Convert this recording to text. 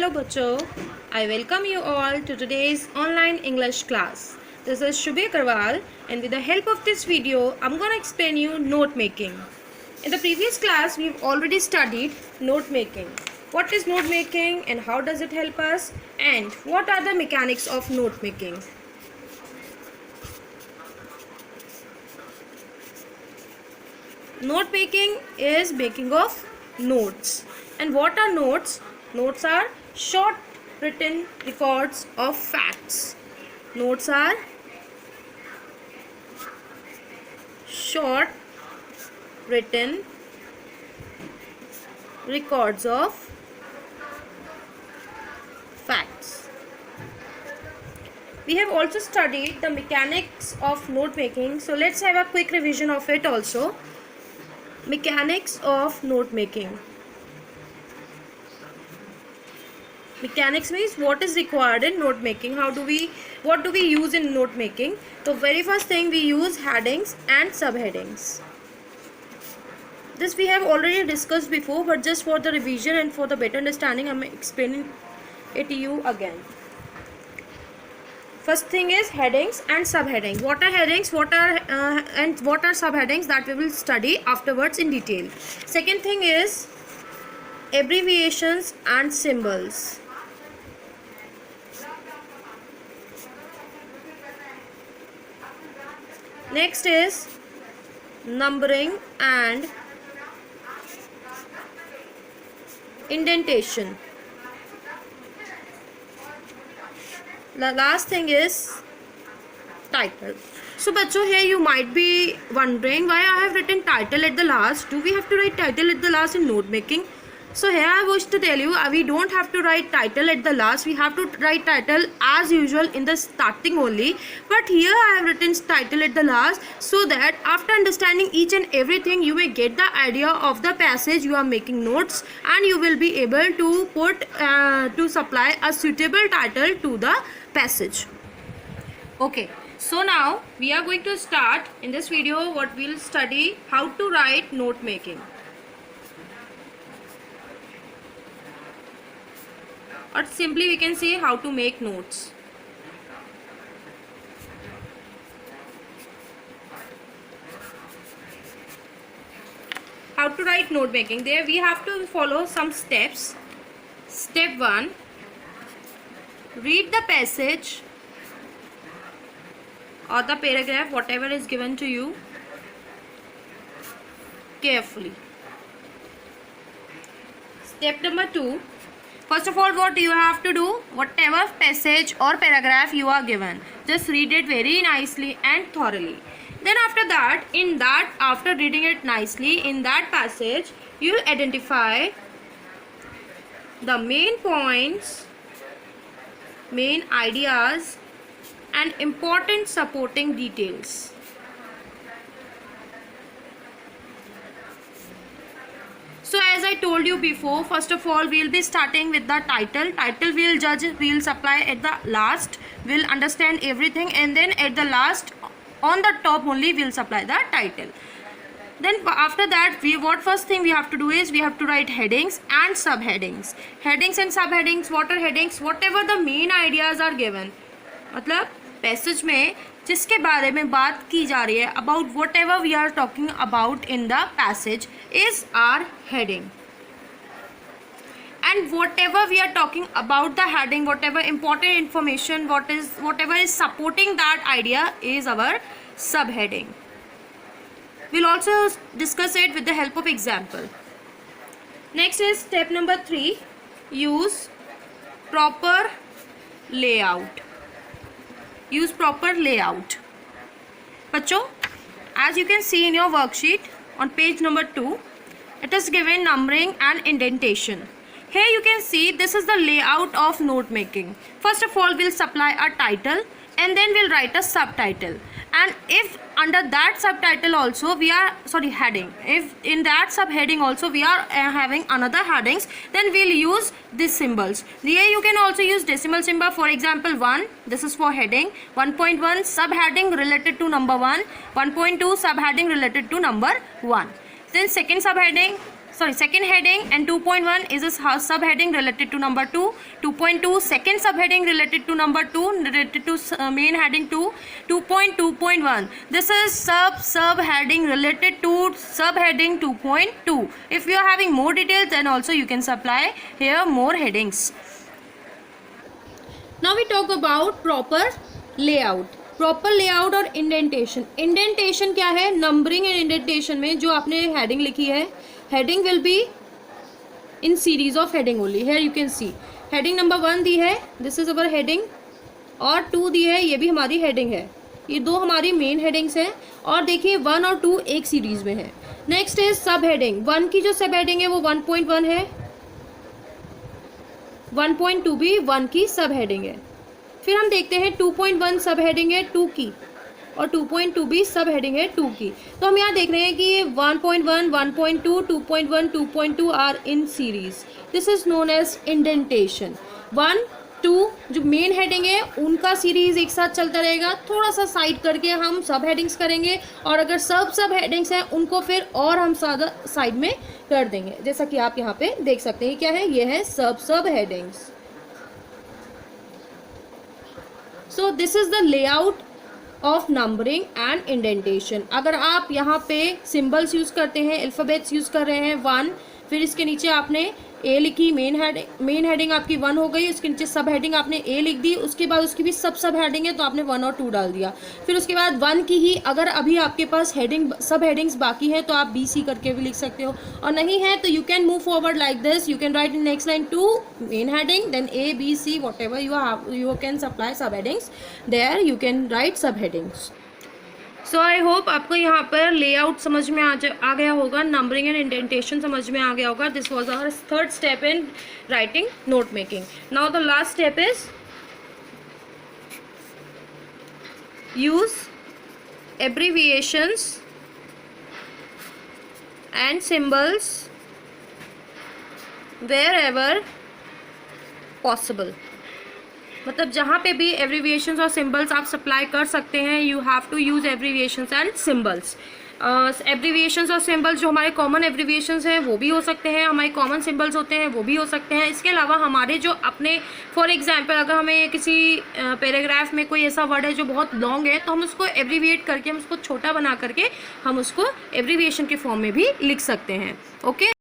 Hello bachcho, I welcome you all to today's online English class. This is Shubhi Karwal and with the help of this video, I'm going to explain you note making. In the previous class, we've already studied note making. What is note making and how does it help us, and what are the mechanics of note making? Note making is making of notes. And what are notes? Notes are short written records of facts. Notes are short written records of facts. We have also studied the mechanics of note making, so let's have a quick revision of it also. Mechanics of note making. Mechanics means what is required in note making. What do we use in note making? The very first thing, we use headings and subheadings. This we have already discussed before, but just for the revision and for the better understanding, I am explaining it to you again. First thing is headings and subheadings. What are headings? What are subheadings? That we will study afterwards in detail. Second thing is abbreviations and symbols. Next is numbering and indentation. The last thing is title. So bachcho, here you might be wondering why I have written title at the last. Do we have to write title at the last in note making? So here I wish to tell you, we don't have to write title at the last. We have to write title as usual in the starting only. But here I have written title at the last, so that after understanding each and everything, you may get the idea of the passage you are making notes, and you will be able to supply a suitable title to the passage. Okay, so now we are going to start in this video what we will study, how to write note making. Or simply we can say how to make notes. How to write note making. There we have to follow some steps. Step 1. Read the passage or the paragraph, whatever is given to you, carefully. Step number 2. First of all, what you have to do, whatever passage or paragraph you are given, just read it very nicely and thoroughly. Then after that, after reading it nicely, in that passage, you will identify the main points, main ideas and important supporting details. So as I told you before, first of all we will be starting with the title. Title we will supply at the last. We will understand everything, and then at the last, on the top only, we will supply the title. Then after that, first thing we have to do is we have to write headings and subheadings. Headings and subheadings. What are headings? Whatever the main ideas are given. मतलब passage में जिसके बारे में बात की जा रही है, about whatever we are talking about in the passage is our heading. And whatever we are talking about the heading, whatever important information, whatever is supporting that idea is our subheading. We'll also discuss it with the help of example. Next is step number 3. Use proper layout. Use proper layout. Bachcho, as you can see in your worksheet on page number 2, it is given numbering and indentation. Here you can see this is the layout of note making. First of all, we'll supply a title and then we'll write a subtitle. And if under that subtitle also heading, if in that subheading also we are having another headings, then we'll use these symbols. Here you can also use decimal symbol. For example, 1, this is for heading. 1.1 subheading related to number 1. 1.2 subheading related to number 1. Then second subheading, second heading, and 2.1 is a subheading related to number 2. 2.2 second subheading related to number 2, related to main heading 2. 2.2.1 this is subheading related to subheading 2.2. if you are having more details, then also you can supply here more headings. Now we talk about proper layout. Proper layout और indentation. Indentation क्या है? Numbering and indentation में जो आपने heading लिखी है, heading will be in series of heading only. Here you can see heading number 1 दी है, this is our heading, और 2 दी है, ये भी हमारी हेडिंग है. ये 2 हमारी मेन हेडिंग्स हैं, और देखिए 1 और 2 एक सीरीज में है. नेक्स्ट इज सब हेडिंग. 1 की जो सब हेडिंग है वो 1.1 है, 1.2 भी 1 की सब हेडिंग है. फिर हम देखते हैं 2.1 सब हेडिंग है 2 की, और 2.2 भी सब हेडिंग है 2 की. तो हम यहाँ देख रहे हैं कि ये 1.1, 1.2, 2.1, 2.2 are in series. This is known as indentation. 1, 2 जो मेन हेडिंग है उनका सीरीज एक साथ चलता रहेगा, थोड़ा सा साइड करके हम सब हेडिंग्स करेंगे, और अगर सब हेडिंग्स हैं उनको फिर और हम साइड में कर देंगे. जैसा कि आप यहाँ पे देख सकते हैं क्या है, ये है सब headings. So this is the layout of numbering and indentation. अगर आप यहाँ पे सिम्बल्स यूज़ करते हैं, अल्फ़ाबेट्स यूज़ कर रहे हैं 1, फिर इसके नीचे आपने ए लिखी, मेन हेडिंग आपकी 1 हो गई, उसके नीचे सब हेडिंग आपने ए लिख दी, उसके बाद उसकी भी सब हेडिंग है तो आपने 1 और 2 डाल दिया. फिर उसके बाद 1 की ही अगर अभी आपके पास सब हेडिंग्स बाकी है तो आप BC करके भी लिख सकते हो, और नहीं है तो you can move forward like this. You can write in next line 2 main heading, then A, B, C, whatever you can supply सब headings, there you can write सब हेडिंग्स. सो आई होप आपको यहाँ पर layout समझ में आ गया होगा, नंबरिंग एंड इंडेंटेशन समझ में आ गया होगा. This was our third step in writing note making. Now the last step is use abbreviations and symbols wherever possible. मतलब जहाँ पे भी एब्रीविएशंस और सिंबल्स आप सप्लाई कर सकते हैं, you have to use abbreviations and symbols. Abbreviations और सिंबल्स जो हमारे कॉमन एब्रीविएशंस हैं वो भी हो सकते हैं, हमारे कॉमन सिंबल्स होते हैं वो भी हो सकते हैं. इसके अलावा हमारे जो अपने, फॉर एग्जांपल अगर हमें किसी पैराग्राफ में कोई ऐसा वर्ड है जो बहुत लॉन्ग है तो हम उसको एब्रीविएट करके, हम उसको छोटा बना करके हम उसको एब्रीविएशन के फॉर्म में भी लिख सकते हैं. ओके.